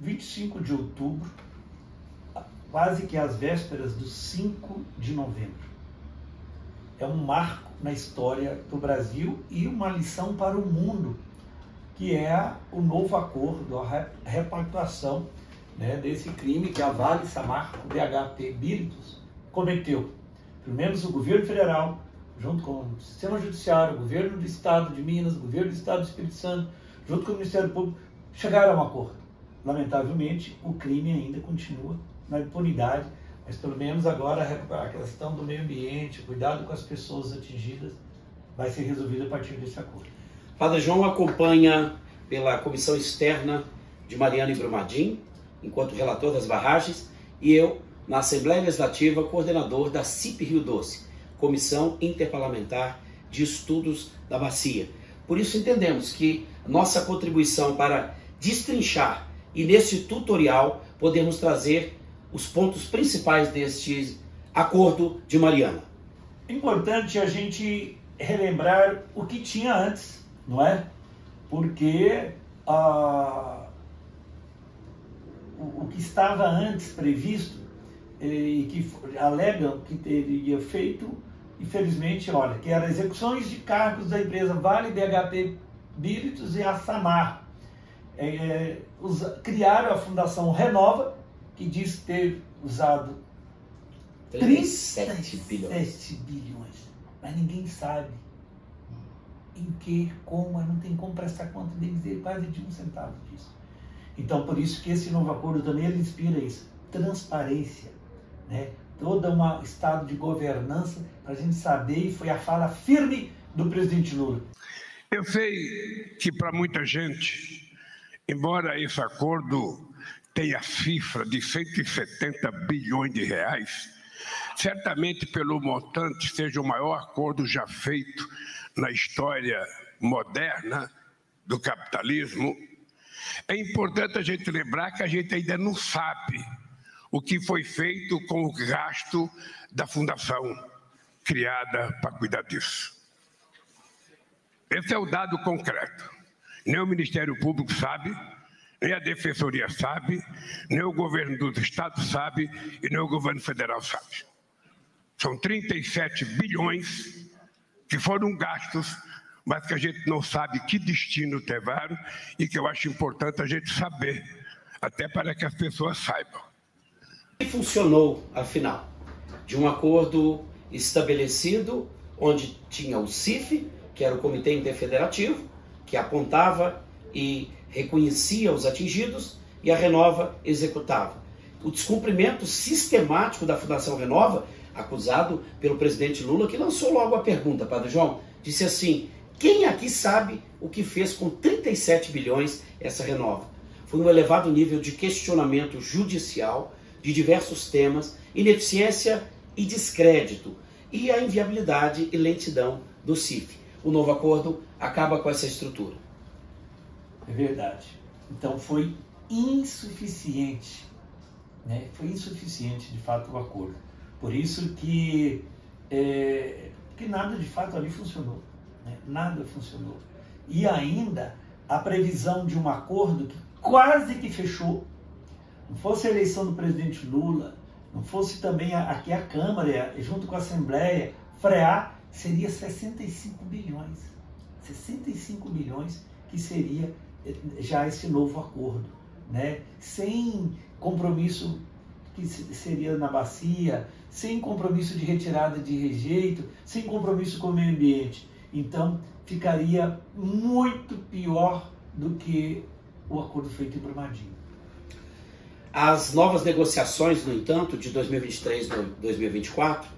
25 de outubro, quase que às vésperas do 5 de novembro. É um marco na história do Brasil e uma lição para o mundo, que é o novo acordo, a repactuação, né, desse crime que a Vale Samarco BHP Bilitos cometeu. Pelo menos o governo federal, junto com o sistema judiciário, o governo do estado de Minas, o governo do estado do Espírito Santo, junto com o Ministério Público, chegaram a um acordo. Lamentavelmente, o crime ainda continua na impunidade, mas pelo menos agora a questão do meio ambiente, o cuidado com as pessoas atingidas, vai ser resolvida a partir desse acordo. Padre João acompanha pela comissão externa de Mariana e Brumadinho, enquanto relator das barragens, e eu, na Assembleia Legislativa, coordenador da CIP Rio Doce, Comissão Interparlamentar de Estudos da Bacia. Por isso entendemos que nossa contribuição para destrinchar e nesse tutorial podemos trazer os pontos principais deste acordo de Mariana. É importante a gente relembrar o que tinha antes, não é? Porque o que estava antes previsto e que alegam que teria feito, infelizmente, olha, que eram execuções de cargos da empresa Vale, BHP Bilitos e a Samar. Criaram a Fundação Renova, que diz ter usado 37 bilhões, mas ninguém sabe em que, como, não tem como prestar conta deles, quase de 1 centavo disso. Então, por isso que esse novo acordo também ele inspira isso, transparência, né? Todo um estado de governança para a gente saber, e foi a fala firme do presidente Lula. Eu sei que para muita gente, embora esse acordo tenha a cifra de 170 bilhões de reais, certamente pelo montante seja o maior acordo já feito na história moderna do capitalismo. É importante a gente lembrar que a gente ainda não sabe o que foi feito com o gasto da fundação criada para cuidar disso. Esse é o dado concreto. Nem o Ministério Público sabe, nem a Defensoria sabe, nem o governo do Estado sabe e nem o governo federal sabe. São 37 bilhões que foram gastos, mas que a gente não sabe que destino tiveram e que eu acho importante a gente saber, até para que as pessoas saibam. E funcionou, afinal, de um acordo estabelecido, onde tinha o CIF, que era o Comitê Interfederativo, que apontava e reconhecia os atingidos, e a Renova executava. O descumprimento sistemático da Fundação Renova, acusado pelo presidente Lula, que lançou logo a pergunta, Padre João, disse assim: quem aqui sabe o que fez com 37 bilhões essa Renova? Foi um elevado nível de questionamento judicial de diversos temas, ineficiência e descrédito, e a inviabilidade e lentidão do CIF. O novo acordo acaba com essa estrutura. É verdade. Então foi insuficiente, né? Foi insuficiente, de fato, o acordo. Por isso que nada, de fato, ali funcionou, né? Nada funcionou. E ainda a previsão de um acordo que quase que fechou, não fosse a eleição do presidente Lula, não fosse também aqui a Câmara, junto com a Assembleia, frear, seria 65 bilhões. 65 bilhões que seria já esse novo acordo, né? Sem compromisso que seria na bacia, sem compromisso de retirada de rejeito, sem compromisso com o meio ambiente. Então, ficaria muito pior do que o acordo feito em Brumadinho. As novas negociações, no entanto, de 2023 e 2024,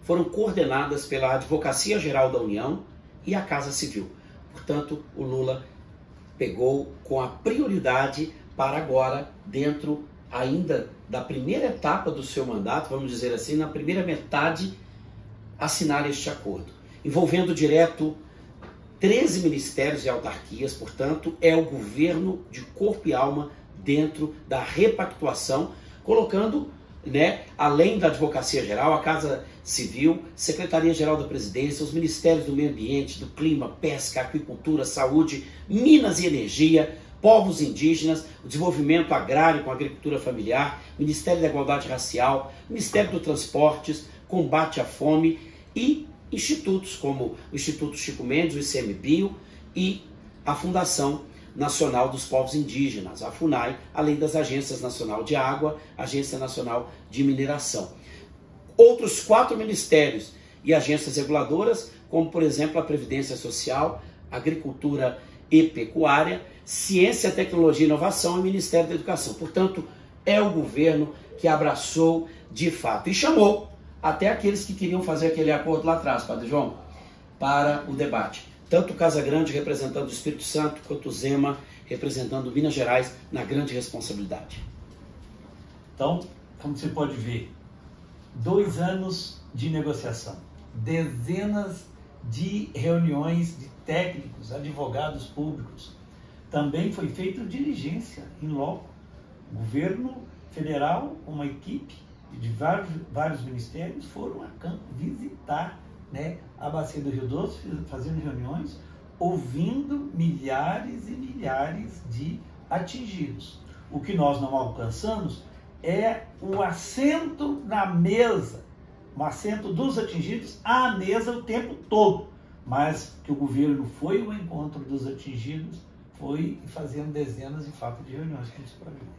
foram coordenadas pela Advocacia Geral da União e a Casa Civil. Portanto, o Lula pegou com a prioridade para agora, dentro ainda da primeira etapa do seu mandato, vamos dizer assim, na primeira metade, assinar este acordo. Envolvendo direto 13 ministérios e autarquias, portanto, é o governo de corpo e alma dentro da repactuação, colocando, né, além da Advocacia Geral, a Casa Civil, Secretaria-Geral da Presidência, os Ministérios do Meio Ambiente, do Clima, Pesca, Aquicultura, Saúde, Minas e Energia, povos indígenas, o desenvolvimento agrário com agricultura familiar, Ministério da Igualdade Racial, Ministério dos Transportes, combate à fome e institutos como o Instituto Chico Mendes, o ICMBio e a Fundação Nacional dos Povos Indígenas, a FUNAI, além das Agências Nacional de Água, Agência Nacional de Mineração. Outros 4 ministérios e agências reguladoras, como por exemplo a Previdência Social, Agricultura e Pecuária, Ciência, Tecnologia e Inovação e Ministério da Educação. Portanto, é o governo que abraçou de fato e chamou até aqueles que queriam fazer aquele acordo lá atrás, Padre João, para o debate. Tanto o Casagrande representando o Espírito Santo, quanto o Zema representando Minas Gerais na grande responsabilidade. Então, como você pode ver, 2 anos de negociação, dezenas de reuniões de técnicos, advogados públicos. Também foi feita diligência em loco. O governo federal, uma equipe de vários ministérios, foram a campo visitar, né, a Bacia do Rio Doce, fazendo reuniões, ouvindo milhares e milhares de atingidos. O que nós não alcançamos é o assento na mesa, um assento dos atingidos à mesa o tempo todo, mas que o governo foi ao encontro dos atingidos, foi fazendo dezenas de fato de reuniões.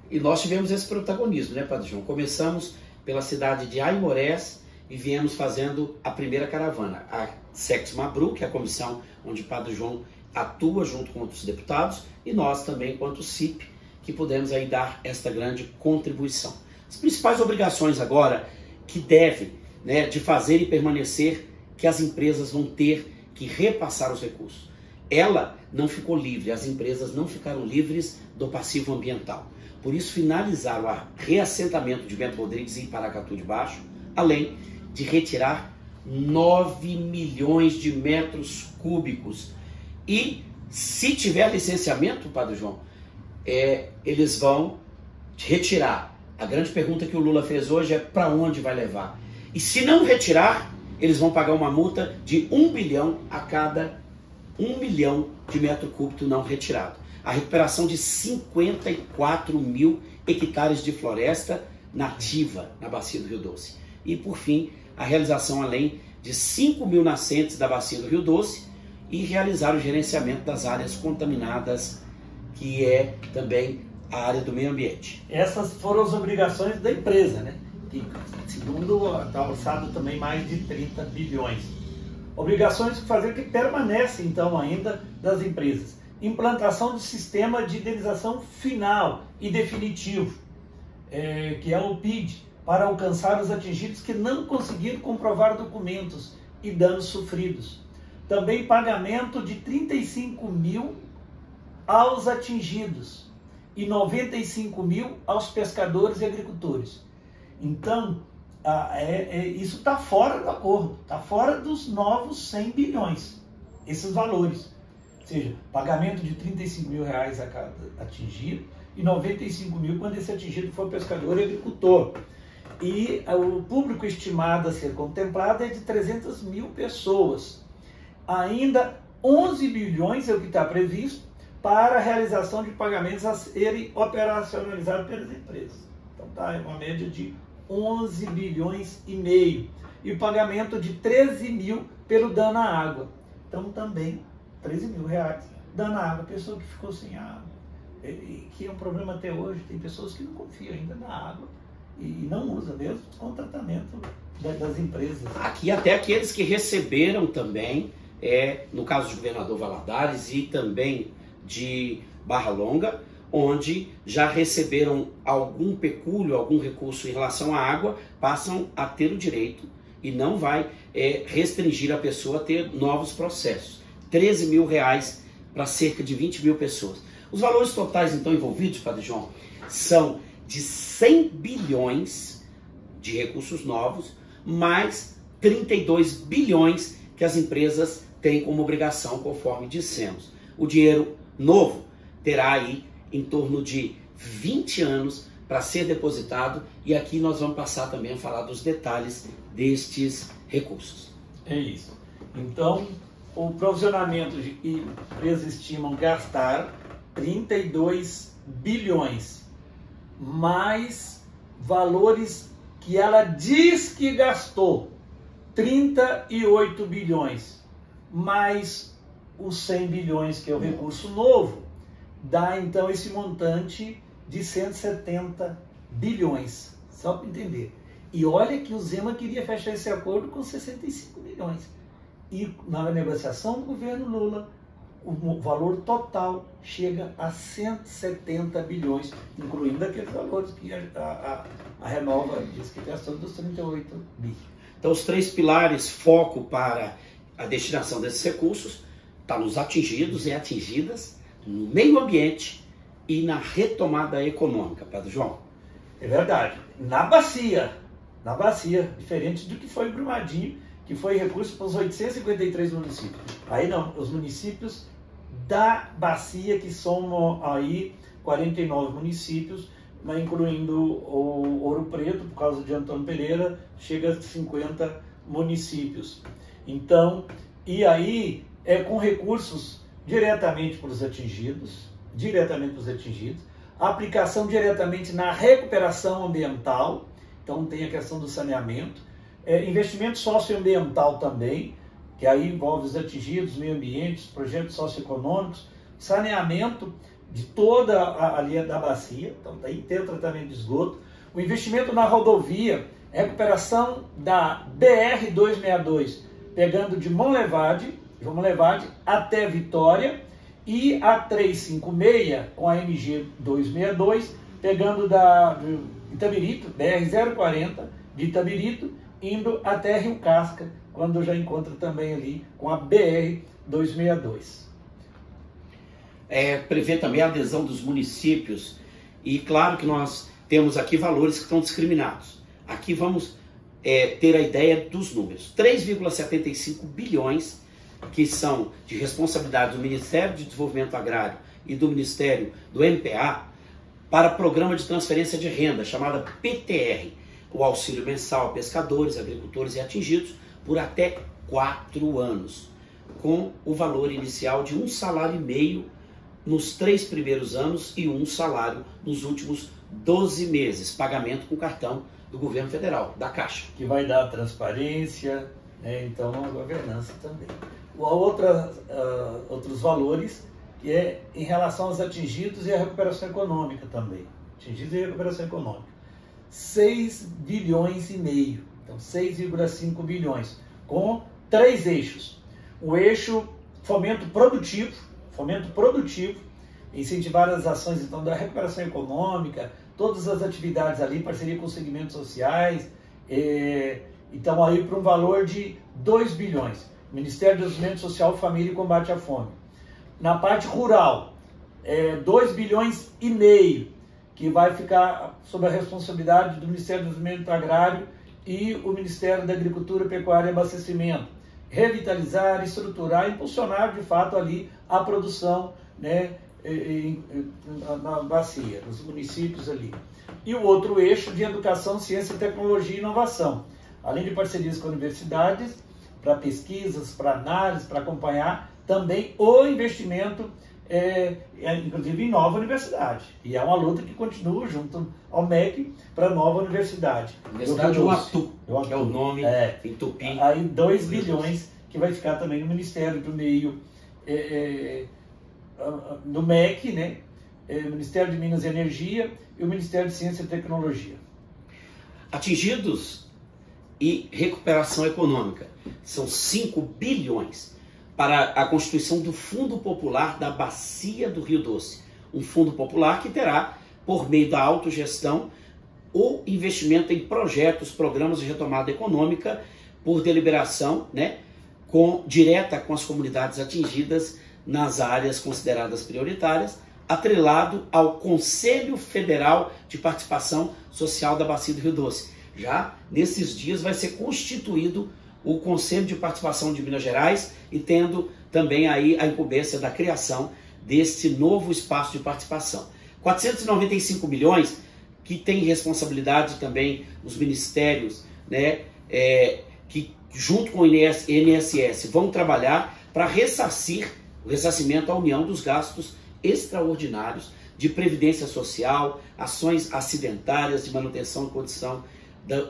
E nós tivemos esse protagonismo, né, Padre João? Começamos pela cidade de Aimorés e viemos fazendo a primeira caravana, a Sex Mabru, que é a comissão onde Padre João atua junto com outros deputados, e nós também, enquanto CIP, que pudemos aí dar esta grande contribuição. As principais obrigações agora que devem, né, de fazer e permanecer, que as empresas vão ter que repassar os recursos. Ela não ficou livre, as empresas não ficaram livres do passivo ambiental. Por isso finalizaram o reassentamento de Bento Rodrigues em Paracatu de Baixo, além de retirar 9 milhões de metros cúbicos. E se tiver licenciamento, Padre João, eles vão retirar. A grande pergunta que o Lula fez hoje é para onde vai levar. E se não retirar, eles vão pagar uma multa de 1 bilhão a cada 1 milhão de metro cúbico não retirado. A recuperação de 54 mil hectares de floresta nativa na Bacia do Rio Doce. E, por fim, a realização além de 5 mil nascentes da Bacia do Rio Doce e realizar o gerenciamento das áreas contaminadas, que é também a área do meio ambiente. Essas foram as obrigações da empresa, né? Que, segundo está orçado também mais de 30 bilhões. Obrigações que fazer que permanecem, então, ainda das empresas. Implantação do sistema de indenização final e definitivo, que é o PID, para alcançar os atingidos que não conseguiram comprovar documentos e danos sofridos. Também pagamento de 35 mil aos atingidos e 95 mil aos pescadores e agricultores. Então, isso está fora do acordo, está fora dos novos 100 bilhões, esses valores. Ou seja, pagamento de 35 mil reais a cada atingido e 95 mil quando esse atingido for pescador e agricultor. E o público estimado a ser contemplado é de 300 mil pessoas. Ainda 11 bilhões é o que está previsto para a realização de pagamentos a serem operacionalizados pelas empresas. Então tá, é uma média de 11 bilhões e meio. E o pagamento de 13 mil pelo dano à água. Então também 13 mil reais. Dano à água, pessoa que ficou sem água. Que é um problema até hoje. Tem pessoas que não confiam ainda na água e não usam mesmo com o tratamento das empresas. Aqui até aqueles que receberam também, no caso do governador Valadares e também de Barra Longa, onde já receberam algum pecúlio, algum recurso em relação à água, passam a ter o direito e não vai restringir a pessoa a ter novos processos. 13 mil reais para cerca de 20 mil pessoas. Os valores totais então envolvidos, Padre João, são de 100 bilhões de recursos novos, mais 32 bilhões que as empresas têm como obrigação, conforme dissemos. O dinheiro novo terá aí em torno de 20 anos para ser depositado, e aqui nós vamos passar também a falar dos detalhes destes recursos. É isso. Então, o provisionamento que empresas estimam gastar 32 bilhões, mais valores que ela diz que gastou, 38 bilhões, mais os 100 bilhões, que é o recurso novo, dá então esse montante de 170 bilhões, só para entender. E olha que o Zema queria fechar esse acordo com 65 bilhões. E na negociação do governo Lula, o valor total chega a 170 bilhões, incluindo aqueles valores que a Renova diz que gastou dos 38 bi. Então, os 3 pilares, foco para a destinação desses recursos, está nos atingidos e atingidas, no meio ambiente e na retomada econômica, Padre João. É verdade. Na bacia, diferente do que foi em Brumadinho, que foi recurso para os 853 municípios. Aí não, os municípios da bacia, que somam aí 49 municípios, incluindo o Ouro Preto, por causa de Antônio Pereira, chega a 50 municípios. Então, e aí é com recursos diretamente para os atingidos, aplicação diretamente na recuperação ambiental, então tem a questão do saneamento, investimento socioambiental também, que aí envolve os atingidos, meio ambiente, projetos socioeconômicos, saneamento de toda a linha da bacia, então daí tem o tratamento de esgoto, o investimento na rodovia, recuperação da BR-262, pegando de Monlevade até Vitória, e a 356 com a MG-262, pegando da Itabirito, BR-040 de Itabirito, indo até Rio Casca, quando já encontra também ali com a BR-262. Prevê também a adesão dos municípios, e claro que nós temos aqui valores que estão discriminados. Aqui vamos ter a ideia dos números. 3,75 bilhões, que são de responsabilidade do Ministério de Desenvolvimento Agrário e do Ministério do MPA, para programa de transferência de renda, chamada PTR, o auxílio mensal a pescadores, agricultores e atingidos, por até 4 anos, com o valor inicial de 1,5 salário nos 3 primeiros anos e 1 salário nos últimos 12 meses, pagamento com cartão do governo federal, da Caixa. Que vai dar transparência, né? Então a governança também. Outros valores, que é em relação aos atingidos e a recuperação econômica também. Atingidos e recuperação econômica. 6 bilhões e meio, então 6,5 bilhões, com 3 eixos. O eixo fomento produtivo, incentivar as ações então da recuperação econômica, todas as atividades ali, parceria com os segmentos sociais, então aí para um valor de 2 bilhões. Ministério do Desenvolvimento Social, Família e Combate à Fome. Na parte rural, 2 bilhões e meio, que vai ficar sob a responsabilidade do Ministério do Desenvolvimento Agrário e o Ministério da Agricultura, Pecuária e Abastecimento. Revitalizar, estruturar, impulsionar de fato ali a produção, né, na bacia, nos municípios ali. E o outro eixo de educação, ciência, tecnologia e inovação. Além de parcerias com universidades, para pesquisas, para análise, para acompanhar também o investimento, inclusive em nova universidade. E é uma luta que continua junto ao MEC para a nova universidade. Universidade Uatu, que é o nome em Tupi. Aí 2 bilhões que vai ficar também no Ministério do Meio, no MEC, né? Ministério de Minas e Energia e o Ministério de Ciência e Tecnologia. Atingidos e recuperação econômica. São 5 bilhões para a constituição do Fundo Popular da Bacia do Rio Doce. Um fundo popular que terá, por meio da autogestão, o investimento em projetos, programas de retomada econômica por deliberação, né, direta com as comunidades atingidas nas áreas consideradas prioritárias, atrelado ao Conselho Federal de Participação Social da Bacia do Rio Doce. Já nesses dias vai ser constituído o Conselho de Participação de Minas Gerais e tendo também aí a incumbência da criação deste novo espaço de participação. 495 milhões que tem responsabilidade também os ministérios, né, que junto com o INSS vão trabalhar para ressarcimento à União dos gastos extraordinários de previdência social, ações acidentárias de manutenção e condição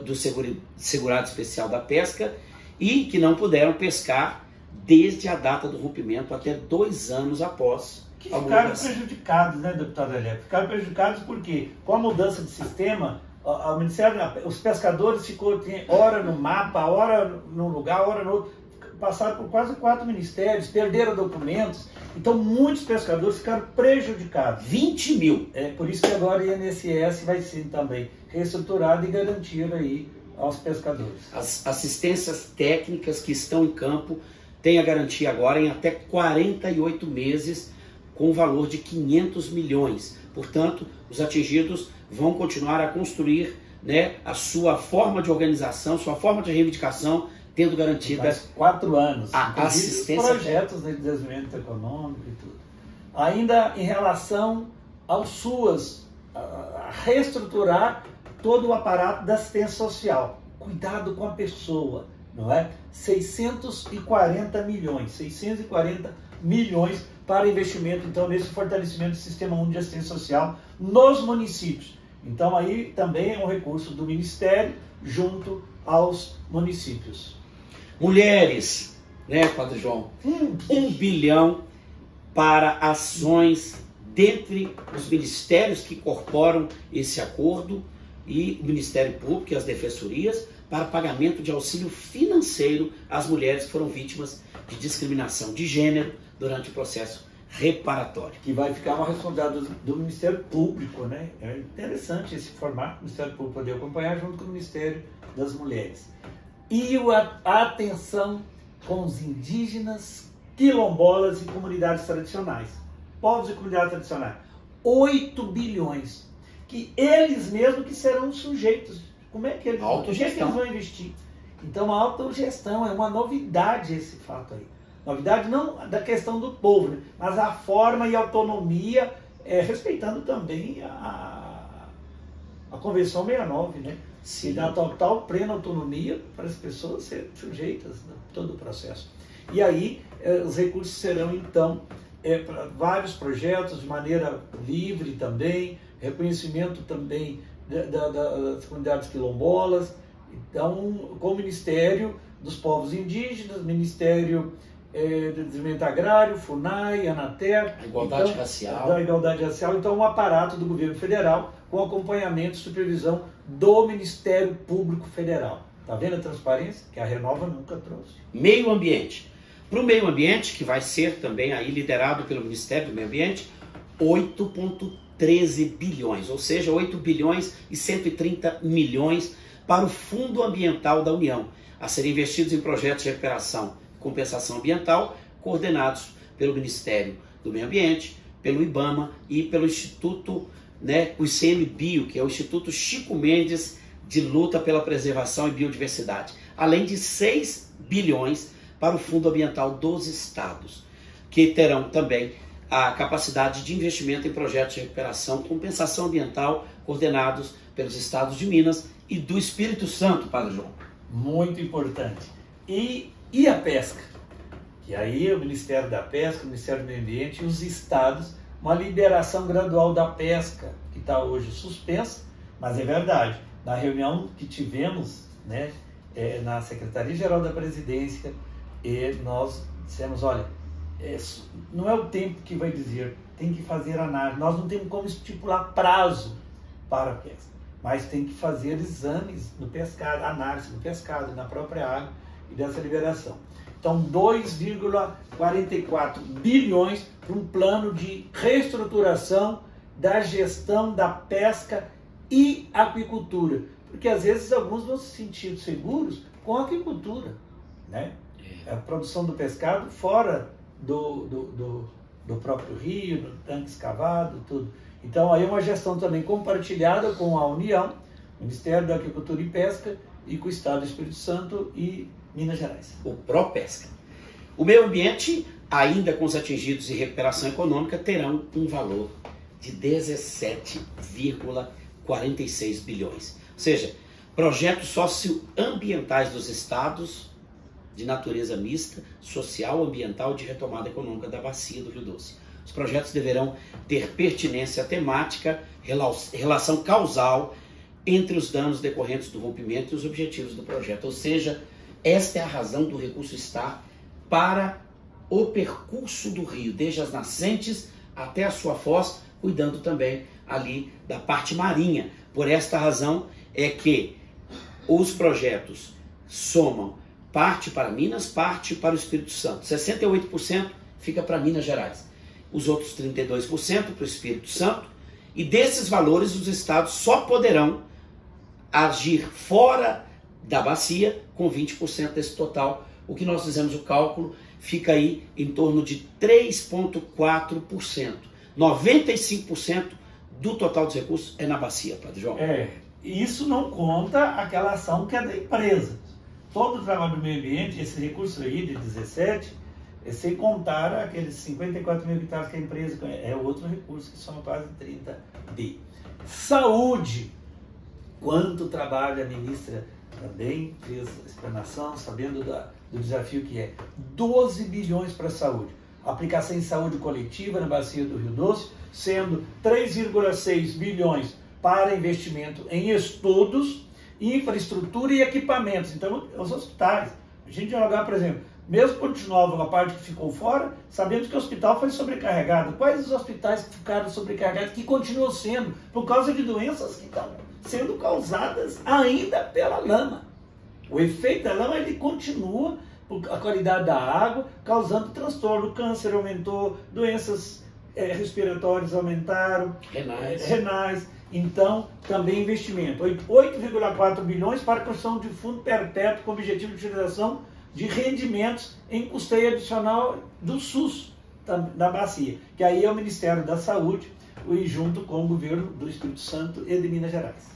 do segurado especial da pesca e que não puderam pescar desde a data do rompimento até 2 anos após que a ficaram mudança. prejudicados, né, deputado Eléo? Ficaram prejudicados porque, com a mudança de sistema, o Ministério, os pescadores ficou hora no mapa, hora num lugar, hora no outro, passaram por quase 4 ministérios, perderam documentos, então muitos pescadores ficaram prejudicados. 20 mil. É por isso que agora o INSS vai ser também reestruturado e garantir aí aos pescadores. As assistências técnicas que estão em campo têm a garantia agora em até 48 meses, com o valor de 500 milhões. Portanto, os atingidos vão continuar a construir, né, a sua forma de organização, sua forma de reivindicação, tendo garantida Mais 4 anos. a assistência. Projetos de desenvolvimento econômico e tudo. Ainda em relação aos SUAS, a reestruturar todo o aparato da assistência social. Cuidado com a pessoa, não é? 640 milhões para investimento, então, nesse fortalecimento do Sistema Único de Assistência Social nos municípios. Então, aí também é um recurso do Ministério junto aos municípios. Mulheres, né, Padre João? 1 bilhão para ações dentre os ministérios que incorporam esse acordo e o Ministério Público e as defensorias para pagamento de auxílio financeiro às mulheres que foram vítimas de discriminação de gênero durante o processo reparatório. Que vai ficar uma responsabilidade do Ministério Público, né? É interessante esse formato, o Ministério Público poder acompanhar junto com o Ministério das Mulheres. E a atenção com os indígenas, quilombolas e comunidades tradicionais. Povos e comunidades tradicionais. 8 bilhões. Que eles mesmos que serão sujeitos. Como é que eles vão investir? Então a autogestão é uma novidade esse fato aí. Novidade não da questão do povo, né? Mas a forma e autonomia, respeitando também a Convenção 69, né? Sim. E dá total, plena autonomia para as pessoas serem sujeitas a todo o processo. E aí os recursos serão então para vários projetos de maneira livre também, reconhecimento também das comunidades quilombolas, então com o Ministério dos Povos Indígenas, Ministério do Desenvolvimento Agrário, FUNAI, ANATER, Igualdade racial. Da igualdade racial, então um aparato do governo federal com acompanhamento e supervisão do Ministério Público Federal. Está vendo a transparência que a Renova nunca trouxe? Meio ambiente. Para o meio ambiente, que vai ser também aí liderado pelo Ministério do Meio Ambiente, 8,13 bilhões, ou seja, 8 bilhões e 130 milhões para o Fundo Ambiental da União, a serem investidos em projetos de recuperação e compensação ambiental, coordenados pelo Ministério do Meio Ambiente, pelo IBAMA e pelo Instituto, né, o ICMBio, que é o Instituto Chico Mendes de Luta pela Preservação e Biodiversidade, além de 6 bilhões para o Fundo Ambiental dos Estados, que terão também a capacidade de investimento em projetos de recuperação e compensação ambiental coordenados pelos estados de Minas e do Espírito Santo, Padre João. Muito importante. E a pesca? Que aí o Ministério da Pesca, o Ministério do Meio Ambiente e os estados, uma liberação gradual da pesca, que está hoje suspensa, mas é verdade. Na reunião que tivemos, né, na Secretaria-Geral da Presidência, nós dissemos, olha, não é o tempo que vai dizer, tem que fazer análise. Nós não temos como estipular prazo para a pesca, mas tem que fazer exames no pescado, análise no pescado, na própria água e dessa liberação. Então, 2,44 bilhões para um plano de reestruturação da gestão da pesca e aquicultura. Porque às vezes alguns vão se sentir seguros com a aquicultura, né? A produção do pescado fora do próprio rio, no tanque escavado, tudo. Então aí é uma gestão também compartilhada com a União, Ministério da Agricultura e Pesca e com o Estado do Espírito Santo e Minas Gerais. O ProPesca. O meio ambiente, ainda com os atingidos em recuperação econômica, terão um valor de 17,46 bilhões. Ou seja, projetos socioambientais dos estados de natureza mista, social, ambiental, de retomada econômica da bacia do Rio Doce. os projetos deverão ter pertinência temática, relação causal entre os danos decorrentes do rompimento e os objetivos do projeto. Ou seja, esta é a razão do recurso estar para o percurso do rio, desde as nascentes até a sua foz, cuidando também ali da parte marinha. Por esta razão é que os projetos somam parte para Minas, parte para o Espírito Santo. 68% fica para Minas Gerais. Os outros 32% para o Espírito Santo. E desses valores, os estados só poderão agir fora da bacia com 20% desse total. O que nós fizemos o cálculo fica aí em torno de 3,4%. 95% do total dos recursos é na bacia, Padre João. Isso não conta aquela ação que é da empresa. Todo o trabalho do meio ambiente, esse recurso aí de 17, é sem contar aqueles 54 mil hectares que a empresa é outro recurso que soma quase 30 bi. Saúde. Quanto trabalho a ministra também fez a explanação, sabendo do desafio que é 12 bilhões para a saúde. Aplicação em saúde coletiva na bacia do Rio Doce, sendo 3,6 bilhões para investimento em estudos, infraestrutura e equipamentos. Então, os hospitais. A gente jogar, por exemplo, mesmo Ponte Nova, uma parte que ficou fora, sabemos que o hospital foi sobrecarregado. Quais os hospitais que ficaram sobrecarregados, que continuam sendo, por causa de doenças que estão sendo causadas ainda pela lama? O efeito da lama, ele continua, a qualidade da água, causando transtorno. O câncer aumentou, doenças respiratórias aumentaram, renais. Então, também investimento. 8,4 bilhões para a construção de fundo perpétuo com objetivo de utilização de rendimentos em custeio adicional do SUS, da bacia, que aí é o Ministério da Saúde, e junto com o governo do Espírito Santo e de Minas Gerais.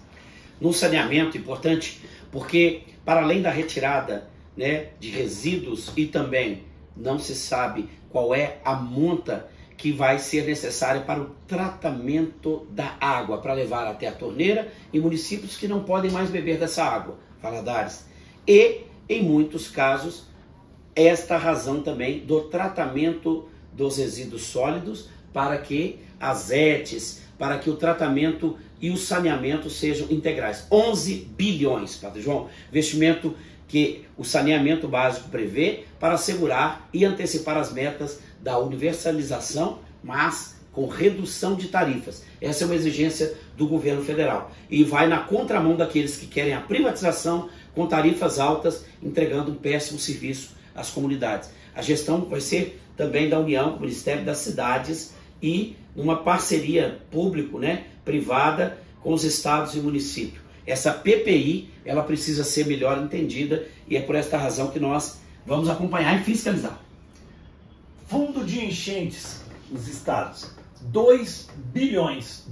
No saneamento, importante, porque para além da retirada, né, de resíduos e também não se sabe qual é a monta que vai ser necessária para o tratamento da água, para levar até a torneira em municípios que não podem mais beber dessa água, Valadares. E, em muitos casos, esta razão também do tratamento dos resíduos sólidos para que as ETs, para que o tratamento e o saneamento sejam integrais. 11 bilhões, Padre João, investimento que o saneamento básico prevê para assegurar e antecipar as metas da universalização, mas com redução de tarifas. Essa é uma exigência do governo federal e vai na contramão daqueles que querem a privatização com tarifas altas, entregando um péssimo serviço às comunidades. A gestão vai ser também da União, com o Ministério das Cidades e numa parceria público-privada com os estados e municípios. Essa PPI, ela precisa ser melhor entendida e é por esta razão que nós vamos acompanhar e fiscalizar. Fundo de enchentes nos estados, 2 bilhões,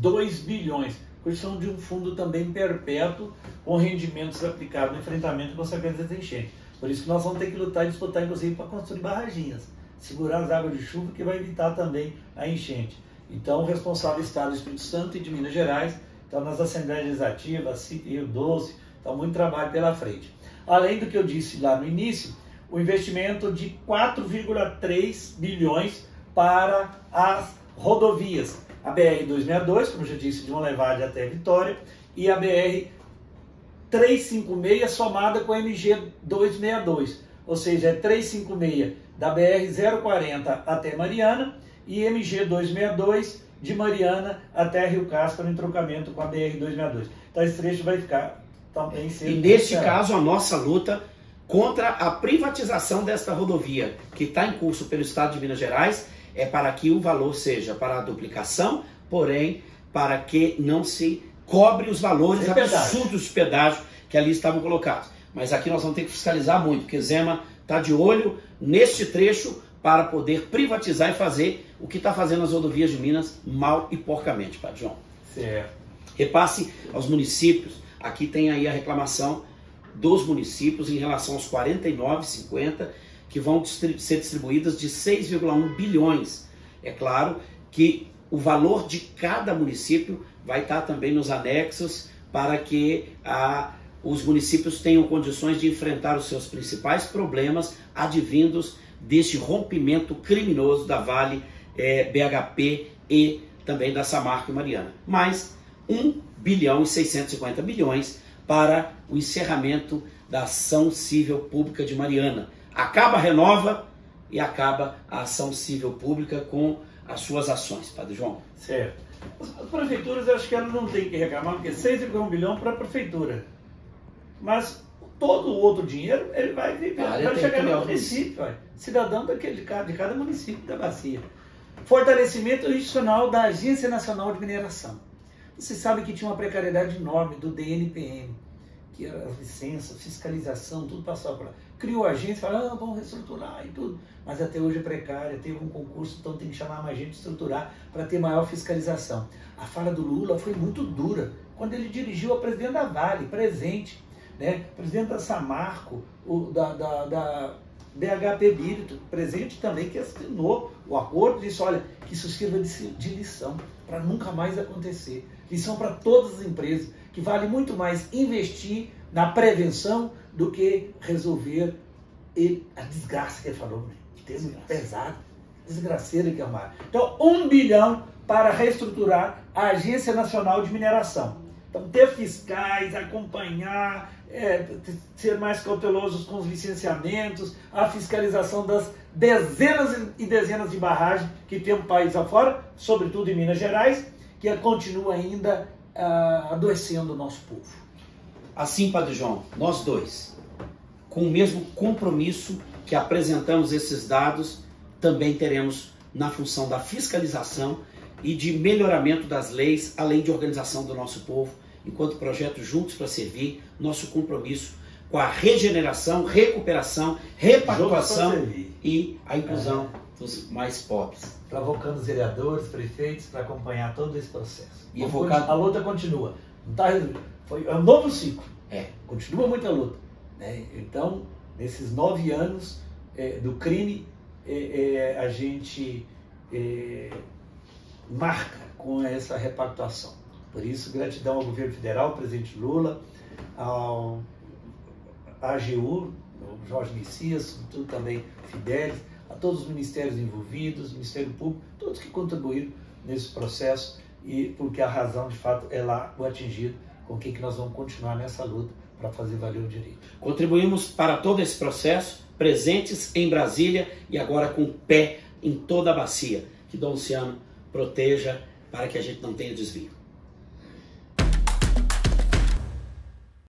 questão de um fundo também perpétuo com rendimentos aplicados no enfrentamento e consequências das enchentes. Por isso que nós vamos ter que lutar e disputar, inclusive, para construir barraginhas, segurar as águas de chuva, que vai evitar também a enchente. Então, o responsável estado do Espírito Santo e de Minas Gerais, então nas Assembleias Legislativas, CIP, Rio Doce, então muito trabalho pela frente. Além do que eu disse lá no início, o investimento de 4,3 bilhões para as rodovias. A BR-262, como eu já disse, de Monlevade até Vitória, e a BR-356 somada com a MG-262, ou seja, é 356 da BR-040 até Mariana e MG-262 de Mariana até Rio Casca no entroncamento com a BR-262. Então esse trecho vai ficar também sendo... E neste caso, a nossa luta contra a privatização desta rodovia, que está em curso pelo Estado de Minas Gerais, é para que o valor seja para a duplicação, porém, para que não se cobre os valores absurdos de pedágio que ali estavam colocados. Mas aqui nós vamos ter que fiscalizar muito, porque Zema está de olho neste trecho para poder privatizar e fazer o que está fazendo as rodovias de Minas mal e porcamente, Padre João. Certo. Repasse aos municípios, aqui tem aí a reclamação dos municípios em relação aos 49,50 que vão ser distribuídas de 6,1 bilhões. É claro que o valor de cada município vai estar também nos anexos para que os municípios tenham condições de enfrentar os seus principais problemas advindos deste rompimento criminoso da Vale BHP e também da Samarco e Mariana. Mais 1 bilhão e 650 milhões para o encerramento da ação civil pública de Mariana. Acaba a Renova e acaba a ação civil pública com as suas ações, Padre João. Certo. As prefeituras, eu acho que elas não têm que reclamar, porque 6,1 bilhão para a prefeitura. Mas todo o outro dinheiro, ele vai chegar no município, cidadão de cada município da bacia. Fortalecimento institucional da Agência Nacional de Mineração. Você sabe que tinha uma precariedade enorme do DNPM, que era as licenças, fiscalização, tudo passava por lá. Criou a agência, falou, vamos reestruturar e tudo. Mas até hoje é precária, teve um concurso, então tem que chamar mais gente, estruturar para ter maior fiscalização. A fala do Lula foi muito dura, quando ele dirigiu a presidente da Vale, presente, né? Presidente da Samarco, da BHP Bírito, presente também, que assinou o acordo, disse, olha, que isso sirva de lição, para nunca mais acontecer. Lição para todas as empresas, que vale muito mais investir na prevenção do que resolver a desgraça que ele falou, né? Termo pesado, desgraceira que é uma. Então, 1 bilhão para reestruturar a Agência Nacional de Mineração. Então, ter fiscais, acompanhar, ser mais cautelosos com os licenciamentos, a fiscalização das dezenas e dezenas de barragens que tem o país afora, sobretudo em Minas Gerais, que continua ainda adoecendo o nosso povo. Assim, Padre João, nós dois, com o mesmo compromisso que apresentamos esses dados, também teremos na função da fiscalização e de melhoramento das leis, além de organização do nosso povo, enquanto projeto Juntos para Servir, nosso compromisso com a regeneração, recuperação, repactuação e a inclusão dos mais pobres. Provocando os vereadores, prefeitos, para acompanhar todo esse processo. E a luta continua. Não tá, é um novo ciclo. Continua muita luta. Né? Então, nesses 9 anos do crime, a gente marca com essa repactuação. Por isso, gratidão ao governo federal, ao presidente Lula, ao AGU, ao Jorge Messias, sobretudo também Fidelis, a todos os ministérios envolvidos, Ministério Público, todos que contribuíram nesse processo, e porque a razão, de fato, é lá o atingido, com quem que nós vamos continuar nessa luta para fazer valer o direito. Contribuímos para todo esse processo, presentes em Brasília e agora com o pé em toda a bacia. Que Dom Luciano proteja para que a gente não tenha desvio.